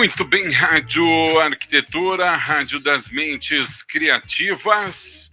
Muito bem, Rádio Arquitetura, Rádio das Mentes Criativas.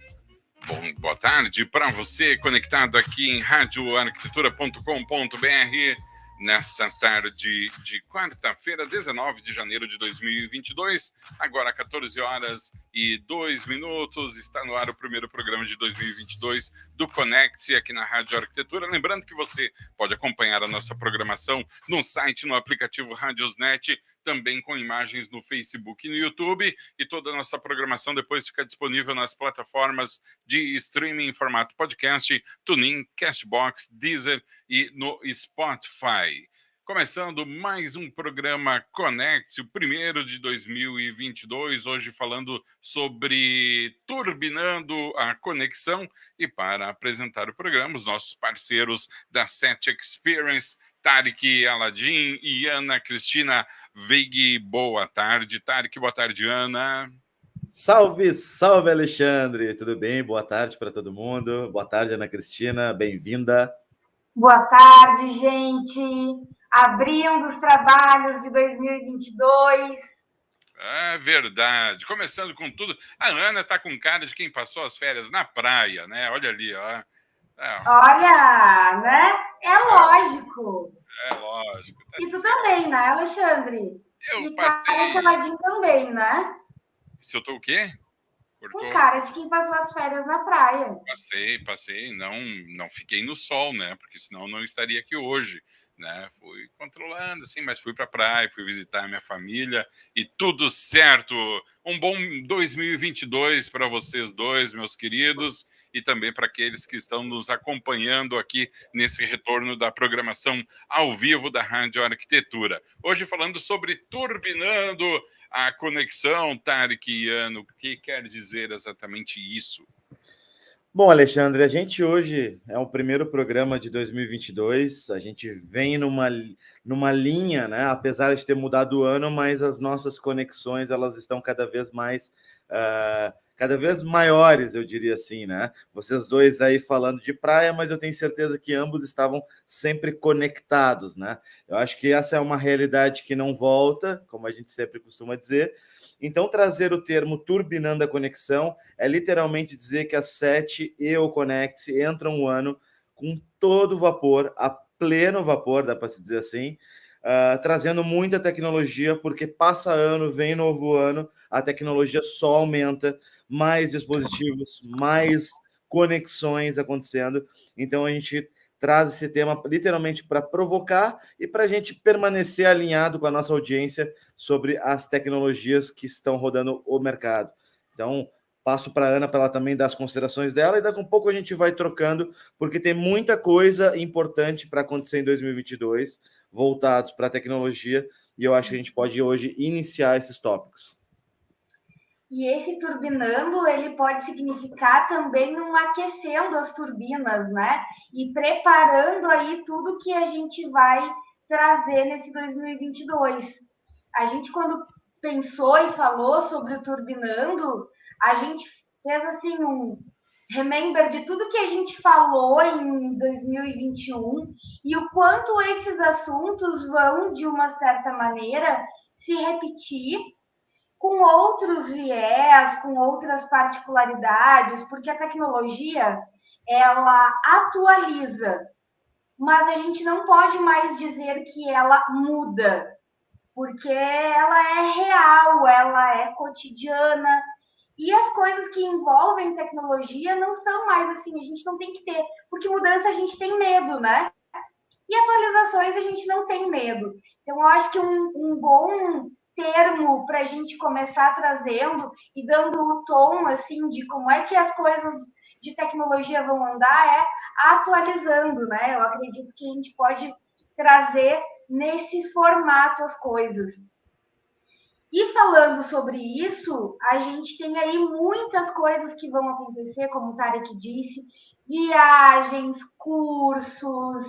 Bom, boa tarde para você conectado aqui em radioarquitetura.com.br nesta tarde de quarta-feira, 19 de janeiro de 2022, agora 14 horas e 2 minutos, está no ar o primeiro programa de 2022 do Conecte aqui na Rádio Arquitetura. Lembrando que você pode acompanhar a nossa programação no site, no aplicativo Radiosnet, também com imagens no Facebook e no YouTube, e toda a nossa programação depois fica disponível nas plataformas de streaming em formato podcast, TuneIn, Castbox, Deezer e no Spotify. Começando mais um programa Conecte, o primeiro de 2022, hoje falando sobre turbinando a conexão, e para apresentar o programa, os nossos parceiros da Set Experience, Tarek Aladim e Ana Cristina Veig. Boa tarde, Tarek. Boa tarde, Ana. Salve, salve, Alexandre. Tudo bem? Boa tarde para todo mundo. Boa tarde, Ana Cristina. Bem-vinda. Boa tarde, gente. Abrindo os trabalhos de 2022. É verdade. Começando com tudo. A Ana tá com cara de quem passou as férias na praia, né? Olha ali, ó. Olha, né? É lógico. É lógico. Tá e tu também, né, Alexandre? Eu passei... E Caladinho também, né? Se eu tô o quê? Cortou. Com cara de quem passou as férias na praia. Passei. Não fiquei no sol, né? Porque senão eu não estaria aqui hoje, né? Fui controlando, assim, mas fui pra praia, fui visitar a minha família e tudo certo. Um bom 2022 para vocês dois, meus queridos, e também para aqueles que estão nos acompanhando aqui nesse retorno da programação ao vivo da Rádio Arquitetura. Hoje falando sobre turbinando a conexão, Tarek e Ana. O que quer dizer exatamente isso? Bom, Alexandre, a gente hoje é o primeiro programa de 2022, a gente vem numa linha, né? Apesar de ter mudado o ano, mas as nossas conexões, elas estão cada vez maiores, eu diria assim, né? Vocês dois aí falando de praia, mas eu tenho certeza que ambos estavam sempre conectados, né? Eu acho que essa é uma realidade que não volta, como a gente sempre costuma dizer. Então, trazer o termo turbinando a conexão é literalmente dizer que a SET e o Conecte entram o ano com todo vapor, a pleno vapor, dá para se dizer assim, trazendo muita tecnologia, porque passa ano, vem novo ano, a tecnologia só aumenta, mais dispositivos, mais conexões acontecendo. Então, a gente traz esse tema literalmente para provocar e para a gente permanecer alinhado com a nossa audiência sobre as tecnologias que estão rodando o mercado. Então, passo para a Ana para ela também dar as considerações dela e daqui a um pouco a gente vai trocando, porque tem muita coisa importante para acontecer em 2022, voltados para a tecnologia, e eu acho que a gente pode hoje iniciar esses tópicos. E esse turbinando, ele pode significar também um aquecendo as turbinas, né? E preparando aí tudo que a gente vai trazer nesse 2022. A gente, quando pensou e falou sobre o turbinando, a gente fez assim um remember de tudo que a gente falou em 2021 e o quanto esses assuntos vão, de uma certa maneira, se repetir com outros viés, com outras particularidades, porque a tecnologia, ela atualiza, mas a gente não pode mais dizer que ela muda, porque ela é real, ela é cotidiana, e as coisas que envolvem tecnologia não são mais assim, a gente não tem que ter, porque mudança a gente tem medo, né? E atualizações a gente não tem medo. Então, eu acho que um bom termo para a gente começar trazendo e dando o tom assim de como é que as coisas de tecnologia vão andar é atualizando, né? Eu acredito que a gente pode trazer nesse formato as coisas. E falando sobre isso, a gente tem aí muitas coisas que vão acontecer, como o Tarek disse, viagens, cursos,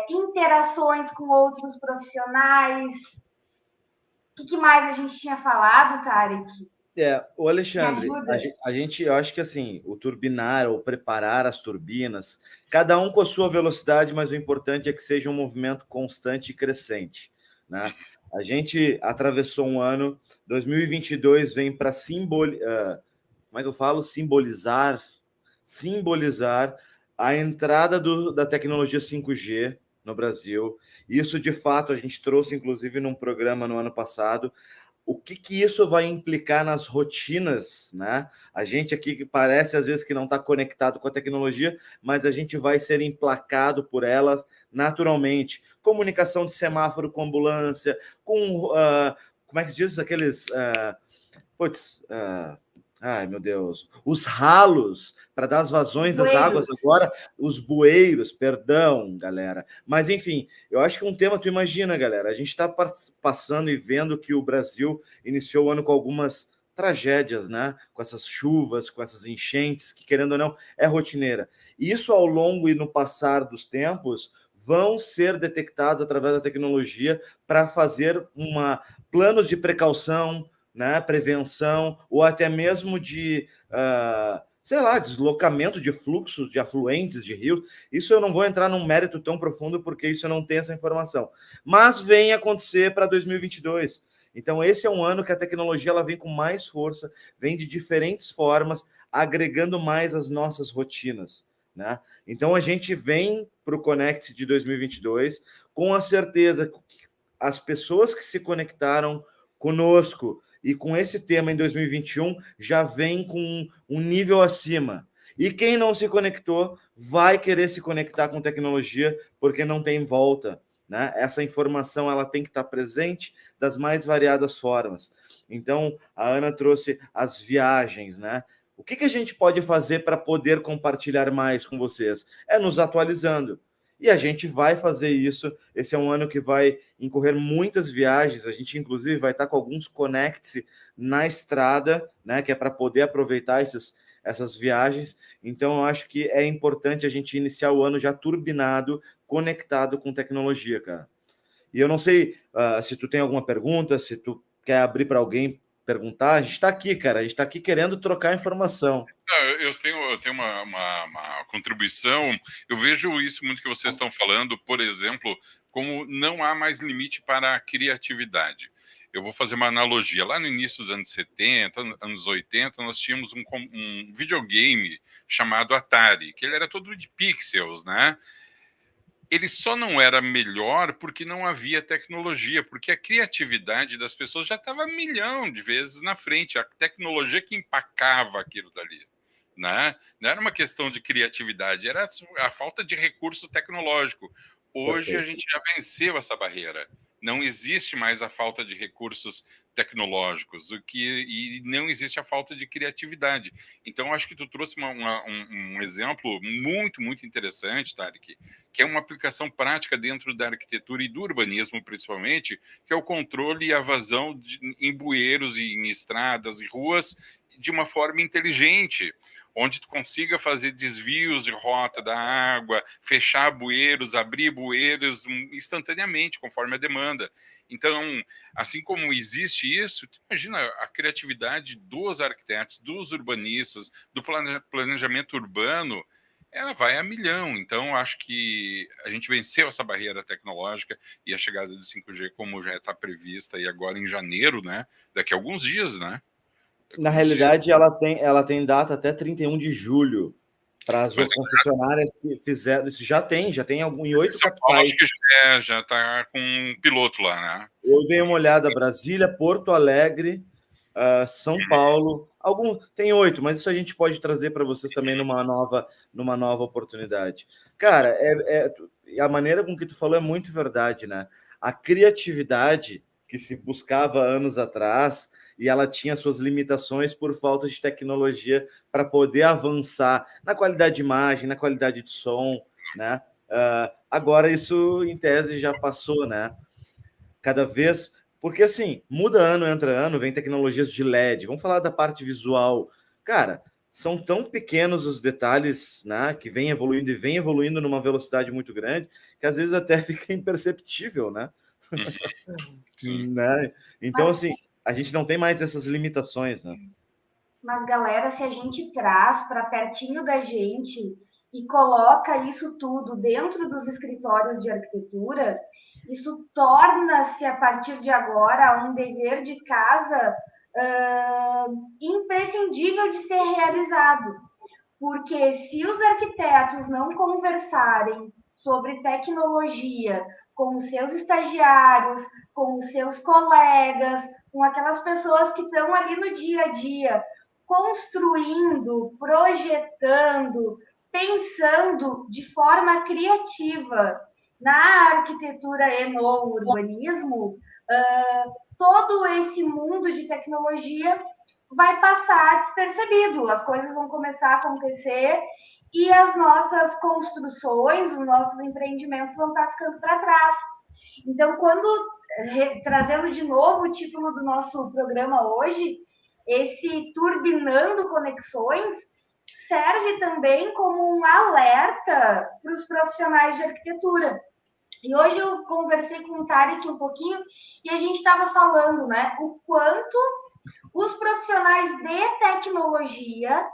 interações com outros profissionais. O que mais a gente tinha falado, Tarek? O Me Alexandre, ajuda? eu acho que assim, o turbinar ou preparar as turbinas, cada um com a sua velocidade, mas o importante é que seja um movimento constante e crescente, né? A gente atravessou um ano, 2022 vem para como é que eu falo? Simbolizar a entrada da tecnologia 5G no Brasil. Isso, de fato, a gente trouxe, inclusive, num programa no ano passado. O que isso vai implicar nas rotinas, né? A gente aqui que parece às vezes que não está conectado com a tecnologia, mas a gente vai ser emplacado por elas naturalmente. Comunicação de semáforo com ambulância, com como é que se diz aqueles ai, meu Deus. Os ralos para dar as vazões das águas agora, os bueiros, perdão, galera. Mas, enfim, eu acho que é um tema, tu imagina, galera, a gente está passando e vendo que o Brasil iniciou o ano com algumas tragédias, né? Com essas chuvas, com essas enchentes, que, querendo ou não, é rotineira. E isso, ao longo e no passar dos tempos, vão ser detectados através da tecnologia para fazer planos de precaução, né, prevenção, ou até mesmo de, sei lá, deslocamento de fluxos, de afluentes de rios. Isso eu não vou entrar num mérito tão profundo, porque isso eu não tenho essa informação. Mas vem acontecer para 2022. Então, esse é um ano que a tecnologia ela vem com mais força, vem de diferentes formas, agregando mais as nossas rotinas, né? Então, a gente vem para o Connect de 2022 com a certeza que as pessoas que se conectaram conosco e com esse tema em 2021 já vem com um nível acima. E quem não se conectou vai querer se conectar com tecnologia porque não tem volta, né? Essa informação ela tem que estar presente das mais variadas formas. Então, a Ana trouxe as viagens, né? O que a gente pode fazer para poder compartilhar mais com vocês? É nos atualizando. E a gente vai fazer isso. Esse é um ano que vai incorrer muitas viagens. A gente, inclusive, vai estar com alguns connects na estrada, né? Que é para poder aproveitar essas viagens. Então, eu acho que é importante a gente iniciar o ano já turbinado, conectado com tecnologia, cara. E eu não sei se tu tem alguma pergunta, se tu quer abrir para alguém perguntar. A gente está aqui, cara. A gente está aqui querendo trocar informação. Eu tenho uma contribuição. Eu vejo isso muito que vocês estão falando, por exemplo, como não há mais limite para a criatividade. Eu vou fazer uma analogia. Lá no início dos anos 70, anos 80, nós tínhamos um videogame chamado Atari, que ele era todo de pixels, né? Ele só não era melhor porque não havia tecnologia, porque a criatividade das pessoas já estava 1 milhão de vezes na frente. A tecnologia que empacava aquilo dali. Né? Não era uma questão de criatividade, era a falta de recurso tecnológico. Hoje Perfeito. A gente já venceu essa barreira. Não existe mais a falta de recursos tecnológicos, e não existe a falta de criatividade. Então, acho que tu trouxe um exemplo muito, muito interessante, Tarek, que é uma aplicação prática dentro da arquitetura e do urbanismo, principalmente, que é o controle e a vazão em bueiros e em estradas e ruas de uma forma inteligente, onde tu consiga fazer desvios de rota da água, fechar bueiros, abrir bueiros instantaneamente, conforme a demanda. Então, assim como existe isso, imagina a criatividade dos arquitetos, dos urbanistas, do planejamento urbano, ela vai a 1 milhão. Então, acho que a gente venceu essa barreira tecnológica e a chegada do 5G, como já está prevista, e agora em janeiro, né? Daqui a alguns dias, né? Na realidade, ela tem data até 31 de julho. para as concessionárias que fizeram. Isso já tem em 8 São Paulo, capitais. acho que já está com um piloto lá, né? Eu dei uma olhada, Brasília, Porto Alegre, São Paulo, tem 8, mas isso a gente pode trazer para vocês também numa nova oportunidade. Cara, a maneira com que tu falou é muito verdade, né? A criatividade que se buscava anos atrás, e ela tinha suas limitações por falta de tecnologia para poder avançar na qualidade de imagem, na qualidade de som, né? Agora isso, em tese, já passou, né? Cada vez... Porque, assim, muda ano, entra ano, vem tecnologias de LED. Vamos falar da parte visual. Cara, são tão pequenos os detalhes, né, que vem evoluindo numa velocidade muito grande, que às vezes até fica imperceptível, né? Né? Então, assim, a gente não tem mais essas limitações, né? Mas, galera, se a gente traz para pertinho da gente e coloca isso tudo dentro dos escritórios de arquitetura, isso torna-se, a partir de agora, um dever de casa imprescindível de ser realizado. Porque se os arquitetos não conversarem sobre tecnologia com os seus estagiários, com os seus colegas, com aquelas pessoas que estão ali no dia a dia, construindo, projetando, pensando de forma criativa na arquitetura e no urbanismo, todo esse mundo de tecnologia vai passar despercebido, as coisas vão começar a acontecer e as nossas construções, os nossos empreendimentos vão estar ficando para trás. Então, trazendo de novo o título do nosso programa hoje, esse Turbinando Conexões serve também como um alerta para os profissionais de arquitetura. E hoje eu conversei com o Tarek um pouquinho e a gente estava falando, né, o quanto os profissionais de tecnologia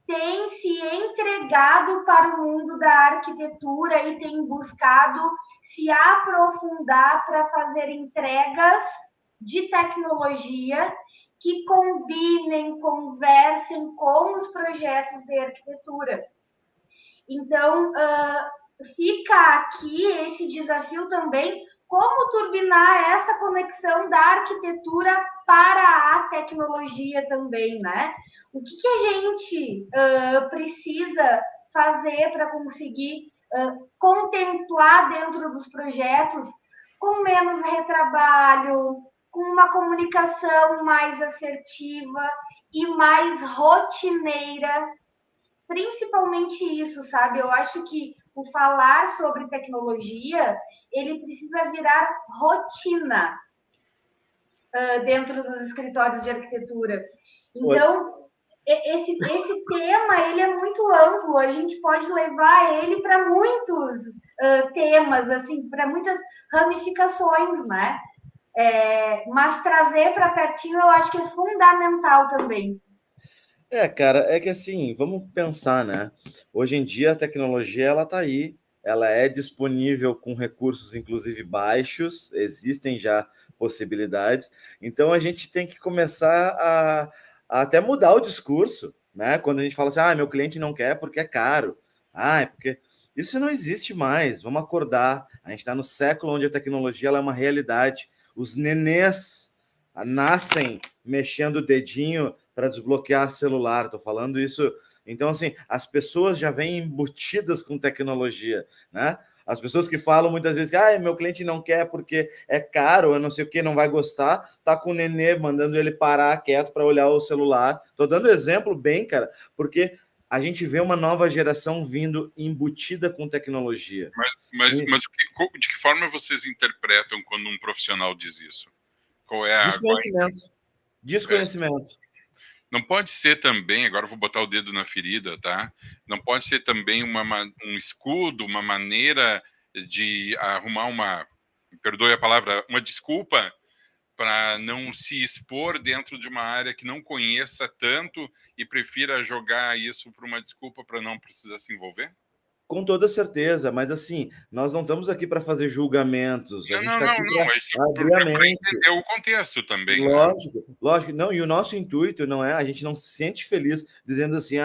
têm se entregado para o mundo da arquitetura e têm buscado se aprofundar para fazer entregas de tecnologia que combinem, conversem com os projetos de arquitetura. Então, fica aqui esse desafio também, como turbinar essa conexão da arquitetura para a tecnologia também, né? O que a gente precisa fazer para conseguir contemplar dentro dos projetos com menos retrabalho, com uma comunicação mais assertiva e mais rotineira, principalmente isso, sabe? Eu acho que o falar sobre tecnologia, ele precisa virar rotina dentro dos escritórios de arquitetura. Então, esse tema, ele é muito amplo, a gente pode levar ele para muitos temas, assim, para muitas ramificações, né? Mas trazer para pertinho, eu acho que é fundamental também. Cara, é que assim, vamos pensar, né? Hoje em dia a tecnologia ela tá aí, ela é disponível com recursos inclusive baixos, existem já possibilidades. Então a gente tem que começar a até mudar o discurso, né? Quando a gente fala assim, meu cliente não quer porque é caro. É porque isso não existe mais. Vamos acordar. A gente está no século onde a tecnologia ela é uma realidade. Os nenês nascem mexendo o dedinho para desbloquear celular, tô falando isso. Então, assim, as pessoas já vêm embutidas com tecnologia, né? As pessoas que falam muitas vezes que meu cliente não quer porque é caro, eu não sei o que, não vai gostar, tá com o nenê mandando ele parar quieto para olhar o celular. Tô dando exemplo bem, cara, porque a gente vê uma nova geração vindo embutida com tecnologia. Mas de que forma vocês interpretam quando um profissional diz isso? Qual é a... Desconhecimento. Não pode ser também, agora eu vou botar o dedo na ferida, tá? Não pode ser também um escudo, uma maneira de arrumar perdoe a palavra, uma desculpa para não se expor dentro de uma área que não conheça tanto e prefira jogar isso por uma desculpa para não precisar se envolver? Com toda certeza, mas assim, nós não estamos aqui para fazer julgamentos, a gente está aqui para abrir a mente. Entender o contexto também, lógico, né? lógico. Não, e o nosso intuito não é, a gente não se sente feliz dizendo assim,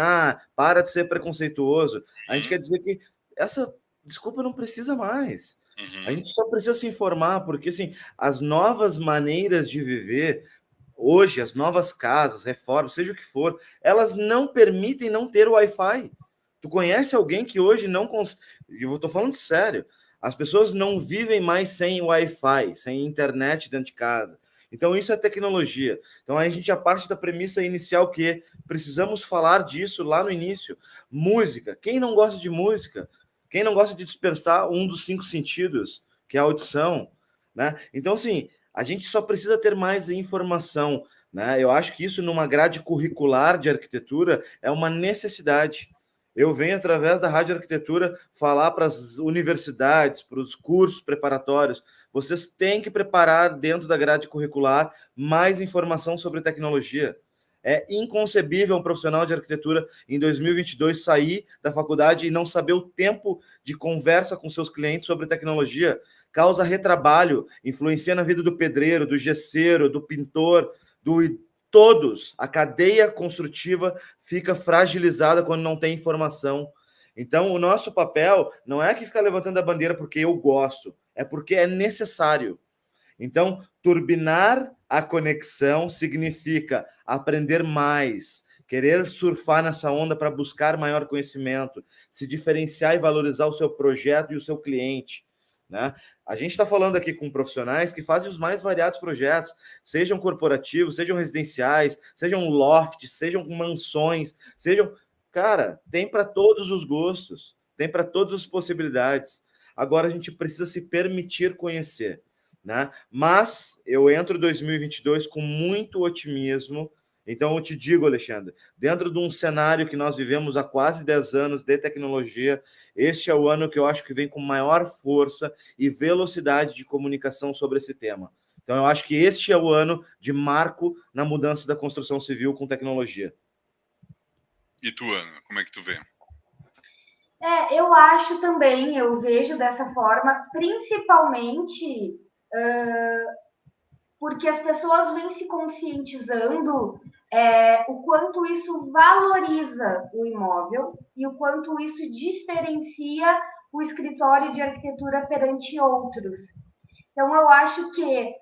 para de ser preconceituoso. A gente quer dizer que essa desculpa não precisa mais. A gente só precisa se informar, porque assim, as novas maneiras de viver, hoje, as novas casas, reformas, seja o que for, elas não permitem não ter Wi-Fi. Tu conhece alguém que hoje não consegue... Eu estou falando sério. As pessoas não vivem mais sem Wi-Fi, sem internet dentro de casa. Então, isso é tecnologia. Então, a gente já parte da premissa inicial que precisamos falar disso lá no início. Música. Quem não gosta de música? Quem não gosta de despertar um dos 5 sentidos, que é a audição, né? Então, assim, a gente só precisa ter mais informação, né? Eu acho que isso, numa grade curricular de arquitetura, é uma necessidade. Eu venho, através da Rádio Arquitetura, falar para as universidades, para os cursos preparatórios, vocês têm que preparar dentro da grade curricular mais informação sobre tecnologia. É inconcebível um profissional de arquitetura em 2022 sair da faculdade e não saber o tempo de conversa com seus clientes sobre tecnologia. Causa retrabalho, influencia na vida do pedreiro, do gesseiro, do pintor, todos. A cadeia construtiva fica fragilizada quando não tem informação. Então, o nosso papel não é que ficar levantando a bandeira porque eu gosto, é porque é necessário. Então, turbinar a conexão significa aprender mais, querer surfar nessa onda para buscar maior conhecimento, se diferenciar e valorizar o seu projeto e o seu cliente, né? A gente está falando aqui com profissionais que fazem os mais variados projetos, sejam corporativos, sejam residenciais, sejam lofts, sejam mansões, sejam... Cara, tem para todos os gostos, tem para todas as possibilidades. Agora a gente precisa se permitir conhecer, né? Mas eu entro 2022 com muito otimismo. Então eu te digo, Alexandre, dentro de um cenário que nós vivemos há quase 10 anos de tecnologia, este é o ano que eu acho que vem com maior força e velocidade de comunicação sobre esse tema. Então eu acho que este é o ano de marco na mudança da construção civil com tecnologia. E tu, Ana, como é que tu vê? Eu acho também, eu vejo dessa forma, principalmente porque as pessoas vêm se conscientizando o quanto isso valoriza o imóvel e o quanto isso diferencia o escritório de arquitetura perante outros. Então, eu acho que,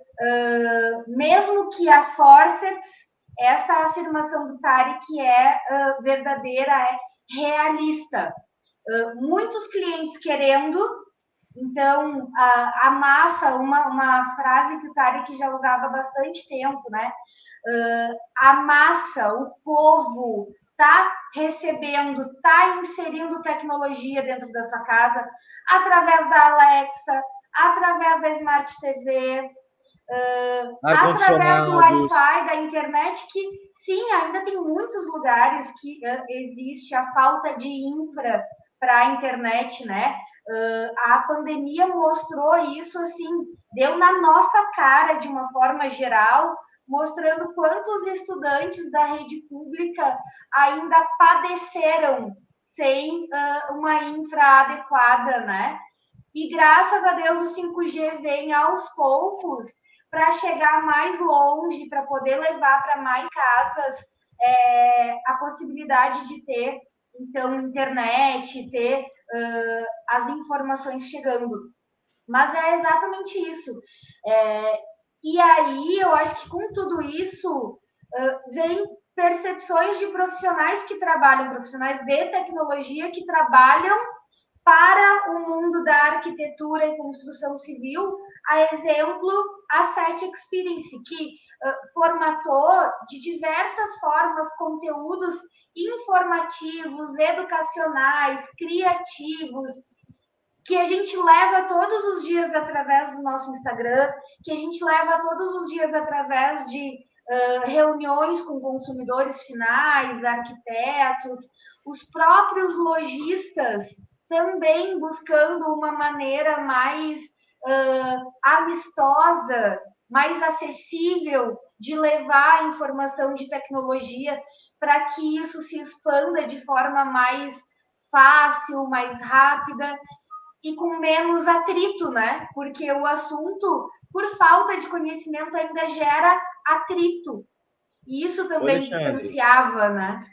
mesmo que a forceps, essa afirmação do Tarek é verdadeira, é realista. Muitos clientes querendo, então, a massa, uma frase que o Tarek já usava há bastante tempo, né? A massa, o povo, está recebendo, está inserindo tecnologia dentro da sua casa, através da Alexa, através da Smart TV, através do Wi-Fi, da internet, que sim, ainda tem muitos lugares que existe a falta de infra para a internet, né? A pandemia mostrou isso, assim, deu na nossa cara de uma forma geral, mostrando quantos estudantes da rede pública ainda padeceram sem uma infra adequada, né? E graças a Deus o 5G vem aos poucos para chegar mais longe, para poder levar para mais casas a possibilidade de ter, então, internet, ter as informações chegando. Mas é exatamente isso. E aí, eu acho que com tudo isso, vem percepções de profissionais que trabalham, profissionais de tecnologia que trabalham para o mundo da arquitetura e construção civil, a exemplo, a Site Experience, que formatou de diversas formas conteúdos informativos, educacionais, criativos, que a gente leva todos os dias através do nosso Instagram, que a gente leva todos os dias através de reuniões com consumidores finais, arquitetos, os próprios lojistas também buscando uma maneira mais amistosa, mais acessível de levar a informação de tecnologia para que isso se expanda de forma mais fácil, mais rápida e com menos atrito, né? Porque o assunto, por falta de conhecimento, ainda gera atrito. E isso Ô, também Alexandre, distanciava, né?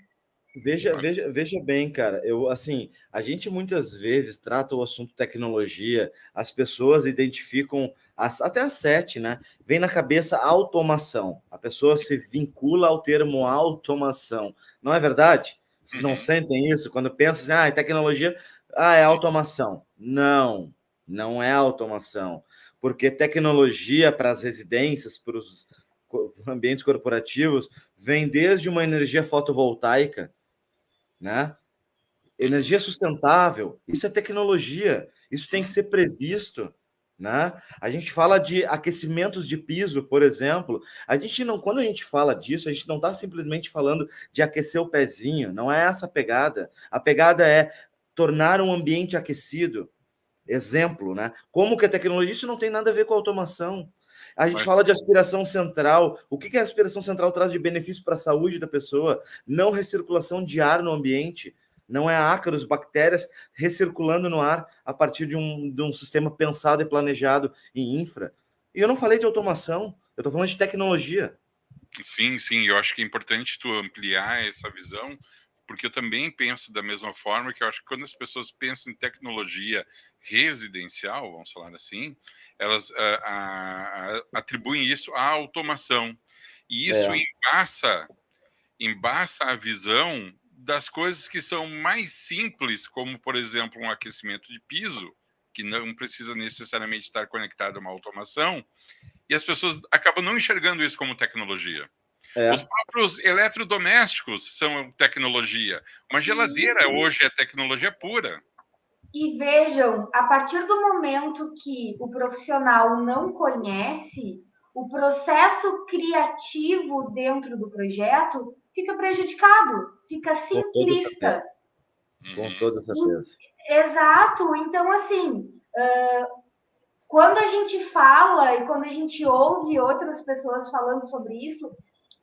veja bem, cara. Eu, assim, a gente muitas vezes trata o assunto tecnologia, as pessoas identificam até a sete, né? Vem na cabeça automação. A pessoa se vincula ao termo automação. Não é verdade? Se não sentem isso quando pensam assim, tecnologia, é automação. Não, não é automação. Porque tecnologia para as residências, para os ambientes corporativos, vem desde uma energia fotovoltaica, né? Energia sustentável, isso é tecnologia, isso tem que ser previsto, né? A gente fala de aquecimentos de piso, por exemplo. A gente não, quando a gente fala disso, a gente não está simplesmente falando de aquecer o pezinho, não é essa a pegada. A pegada é tornar um ambiente aquecido. Exemplo, né? Como que a tecnologia, isso não tem nada a ver com a automação. A gente fala de aspiração central. O que a aspiração central traz de benefício para a saúde da pessoa? Não recirculação de ar no ambiente. Não é ácaros, bactérias recirculando no ar a partir de um sistema pensado e planejado em infra. E eu não falei de automação, eu estou falando de tecnologia. Sim, sim, eu acho que é importante tu ampliar essa visão, porque eu também penso da mesma forma que eu acho que quando as pessoas pensam em tecnologia residencial, vamos falar assim, elas atribuem isso à automação. E isso embaça a visão das coisas que são mais simples, como, por exemplo, um aquecimento de piso, que não precisa necessariamente estar conectado a uma automação, e as pessoas acabam não enxergando isso como tecnologia. Os próprios eletrodomésticos são tecnologia. Uma geladeira hoje é tecnologia pura. E vejam, a partir do momento que o profissional não conhece, o processo criativo dentro do projeto fica prejudicado, fica simplista. Com toda certeza. Exato. Então, assim, quando a gente fala e quando a gente ouve outras pessoas falando sobre isso,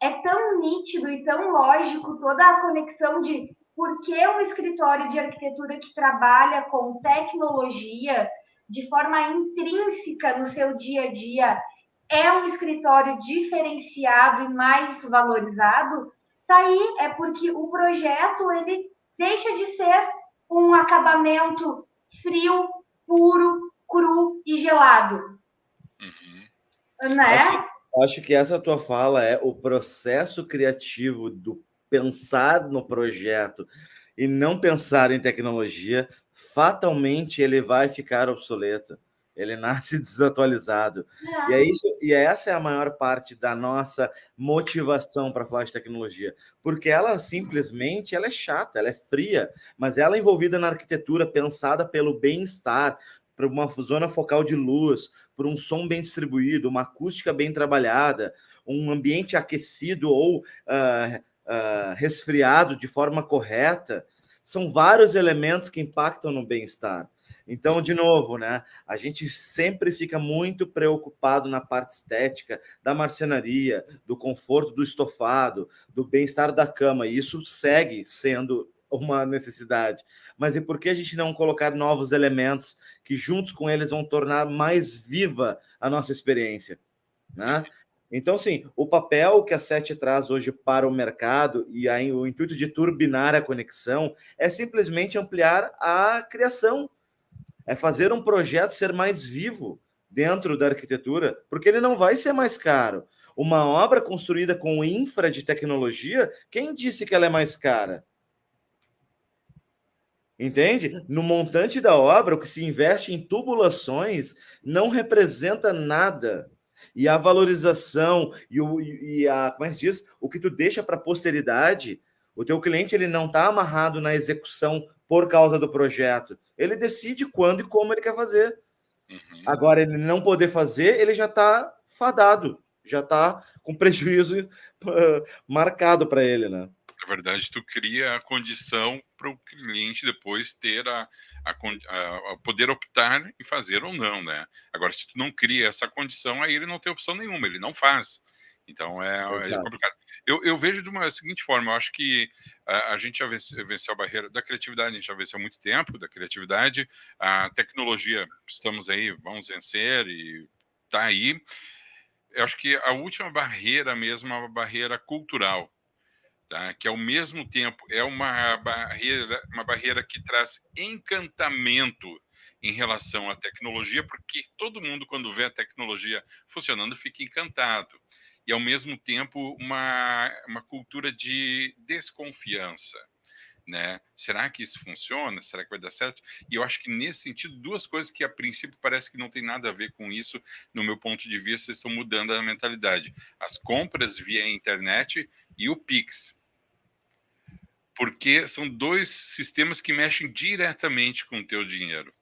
é tão nítido e tão lógico toda a conexão de por que um escritório de arquitetura que trabalha com tecnologia de forma intrínseca no seu dia a dia é um escritório diferenciado e mais valorizado. Tá aí, é porque o projeto ele deixa de ser um acabamento frio, puro, cru e gelado. Né? Acho que essa tua fala é o processo criativo do pensar no projeto e não pensar em tecnologia, fatalmente ele vai ficar obsoleto. Ele nasce desatualizado. E é isso, e essa é a maior parte da nossa motivação para falar de tecnologia, porque ela simplesmente ela é chata, ela é fria, mas ela é envolvida na arquitetura pensada pelo bem-estar, para uma zona focal de luz, por um som bem distribuído, uma acústica bem trabalhada, um ambiente aquecido ou resfriado de forma correta. São vários elementos que impactam no bem-estar. Então, de novo, né? A gente sempre fica muito preocupado na parte estética, da marcenaria, do conforto do estofado, do bem-estar da cama, e isso segue sendo uma necessidade. Mas e por que a gente não colocar novos elementos que juntos com eles vão tornar mais viva a nossa experiência, né? Então, sim, o papel que a SET traz hoje para o mercado e o intuito de turbinar a conexão é simplesmente ampliar a criação, é fazer um projeto ser mais vivo dentro da arquitetura, porque ele não vai ser mais caro. Uma obra construída com infra de tecnologia, quem disse que ela é mais cara? Entende? No montante da obra, o que se investe em tubulações não representa nada. E a valorização como é que se diz? O que tu deixa para a posteridade, o teu cliente ele não está amarrado na execução por causa do projeto. Ele decide quando e como ele quer fazer. Agora, ele não poder fazer, ele já está fadado, já está com prejuízo marcado para ele, né? Na verdade, tu cria a condição para o cliente depois ter a poder optar e fazer ou não, né? Agora, se tu não cria essa condição, aí ele não tem opção nenhuma, ele não faz. Então, é complicado. Eu vejo de uma seguinte forma, eu acho que a gente já venceu a barreira da criatividade, a gente já venceu há muito tempo da criatividade, a tecnologia, estamos aí, vamos vencer e está aí. Eu acho que a última barreira mesmo é uma barreira cultural, tá? Que ao mesmo tempo é uma barreira que traz encantamento em relação à tecnologia, porque todo mundo, quando vê a tecnologia funcionando, fica encantado. E, ao mesmo tempo, uma cultura de desconfiança. Né? Será que isso funciona? Será que vai dar certo? E eu acho que, nesse sentido, duas coisas que, a princípio, parece que não tem nada a ver com isso, no meu ponto de vista, estão mudando a mentalidade. As compras via internet e o Pix. Porque são dois sistemas que mexem diretamente com o teu dinheiro.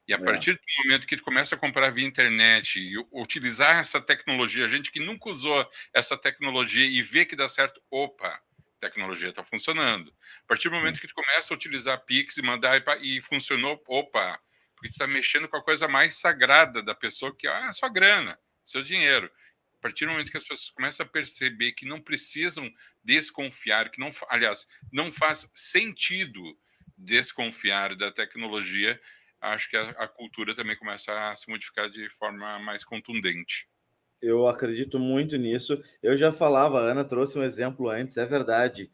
E a partir do momento que tu começa a comprar via internet e utilizar essa tecnologia, gente que nunca usou essa tecnologia e vê que dá certo, opa, a tecnologia está funcionando. A partir do momento que tu começa a utilizar Pix e mandar e funcionou, opa, porque tu está mexendo com a coisa mais sagrada da pessoa, que é a sua grana, seu dinheiro. A partir do momento que as pessoas começam a perceber que não precisam desconfiar, que não, aliás, não faz sentido desconfiar da tecnologia, acho que a cultura também começa a se modificar de forma mais contundente. Eu acredito muito nisso. Eu já falava, a Ana trouxe um exemplo antes, é verdade.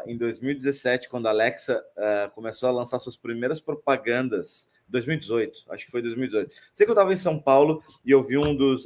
Em 2017, quando a Alexa começou a lançar suas primeiras propagandas, 2018, acho que foi 2018. Sei que eu estava em São Paulo e eu vi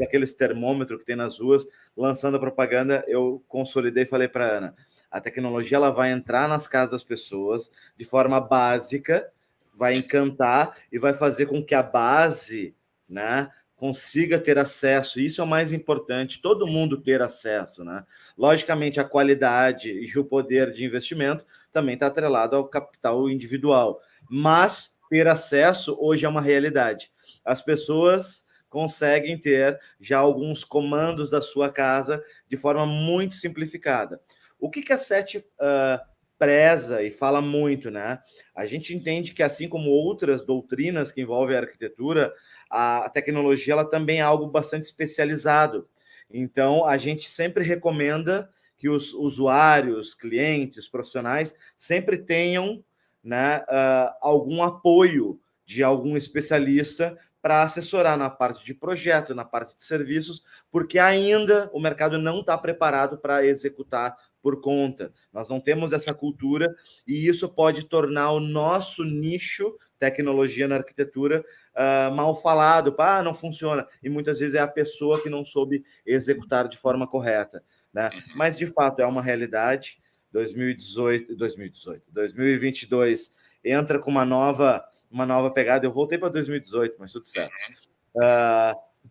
aqueles termômetros que tem nas ruas lançando a propaganda. Eu consolidei e falei para a Ana: a tecnologia ela vai entrar nas casas das pessoas de forma básica, vai encantar e vai fazer com que a base, né, consiga ter acesso. Isso é o mais importante, todo mundo ter acesso, né? Logicamente, a qualidade e o poder de investimento também está atrelado ao capital individual, mas ter acesso hoje é uma realidade. As pessoas conseguem ter já alguns comandos da sua casa de forma muito simplificada. O que a SET preza e fala muito, né? A gente entende que, assim como outras doutrinas que envolvem a arquitetura, a tecnologia ela também é algo bastante especializado. Então, a gente sempre recomenda que os usuários, clientes, profissionais sempre tenham, né, algum apoio de algum especialista para assessorar na parte de projeto, na parte de serviços, porque ainda o mercado não está preparado para executar por conta. Nós não temos essa cultura e isso pode tornar o nosso nicho tecnologia na arquitetura mal falado, não funciona. E muitas vezes é a pessoa que não soube executar de forma correta, né? Mas, de fato, é uma realidade. 2022 entra com uma nova pegada. Eu voltei para 2018, mas tudo certo.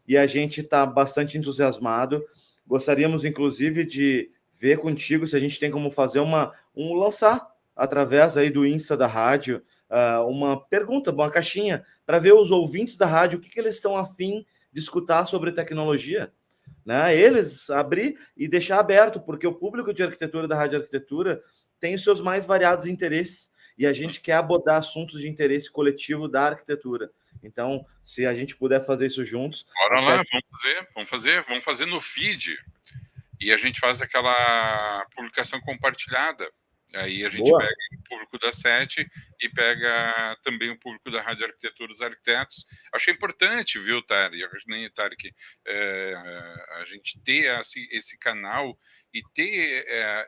E a gente está bastante entusiasmado. Gostaríamos, inclusive, de ver contigo se a gente tem como fazer lançar através aí do Insta da rádio uma pergunta, uma caixinha, para ver os ouvintes da rádio o que eles estão a fim de escutar sobre tecnologia, né? Eles abrir e deixar aberto, porque o público de arquitetura da Rádio Arquitetura tem os seus mais variados interesses e a gente quer abordar assuntos de interesse coletivo da arquitetura. Então, se a gente puder fazer isso juntos... Bora lá, vamos fazer no feed. E a gente faz aquela publicação compartilhada. Aí a gente pega o público da SET e pega também o público da Rádio Arquitetura dos Arquitetos. Achei importante, viu, Tarek, a gente ter esse canal e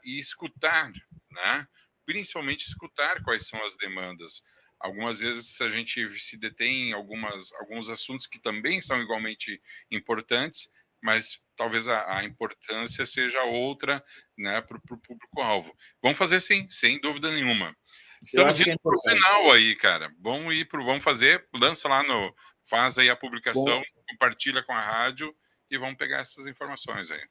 e escutar, né? Principalmente escutar quais são as demandas. Algumas vezes a gente se detém em alguns assuntos que também são igualmente importantes, mas talvez a importância seja outra, né, para o público-alvo. Vamos fazer sim, sem dúvida nenhuma. Estamos indo para o final aí, cara. Vamos fazer, lança lá faz aí a publicação, compartilha com a rádio e vamos pegar essas informações aí.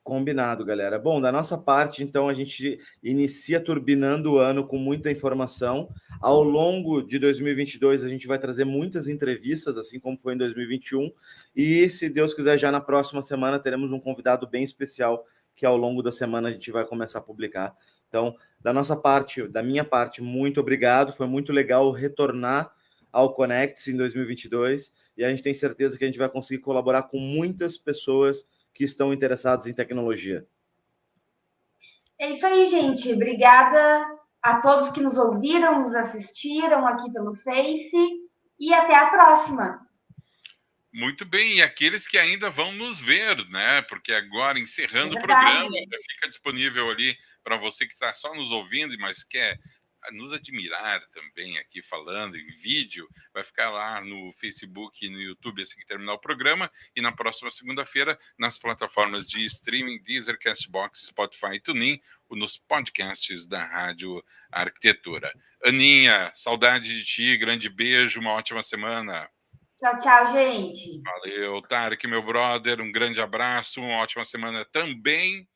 Combinado, galera. Bom, da nossa parte, então, a gente inicia turbinando o ano com muita informação. Ao longo de 2022, a gente vai trazer muitas entrevistas, assim como foi em 2021. E, se Deus quiser, já na próxima semana teremos um convidado bem especial que ao longo da semana a gente vai começar a publicar. Então, da minha parte, muito obrigado. Foi muito legal retornar ao Connects em 2022 e a gente tem certeza que a gente vai conseguir colaborar com muitas pessoas que estão interessados em tecnologia. É isso aí, gente. Obrigada a todos que nos ouviram, nos assistiram aqui pelo Face e até a próxima. Muito bem, e aqueles que ainda vão nos ver, né? Porque agora, encerrando o verdade. programa, já fica disponível ali para você que está só nos ouvindo, mas quer nos admirar também aqui falando em vídeo, vai ficar lá no Facebook e no YouTube assim que terminar o programa, e na próxima segunda-feira nas plataformas de streaming Deezer, Castbox, Spotify e TuneIn, nos podcasts da Rádio Arquitetura. Aninha, saudade de ti, grande beijo, uma ótima semana. Tchau, tchau, gente. Valeu, Tarek, meu brother, um grande abraço, uma ótima semana também.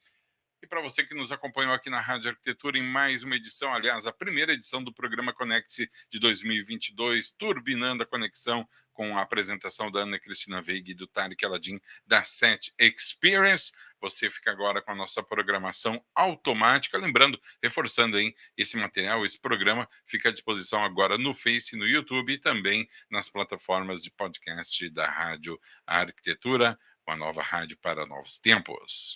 E para você que nos acompanhou aqui na Rádio Arquitetura em mais uma edição, aliás, a primeira edição do programa Conecte-se de 2022, turbinando a conexão com a apresentação da Ana Cristina Veiga e do Tarek Aladim da Set Experience. Você fica agora com a nossa programação automática. Lembrando, reforçando aí, esse material, esse programa fica à disposição agora no Face, no YouTube e também nas plataformas de podcast da Rádio Arquitetura, uma nova rádio para novos tempos.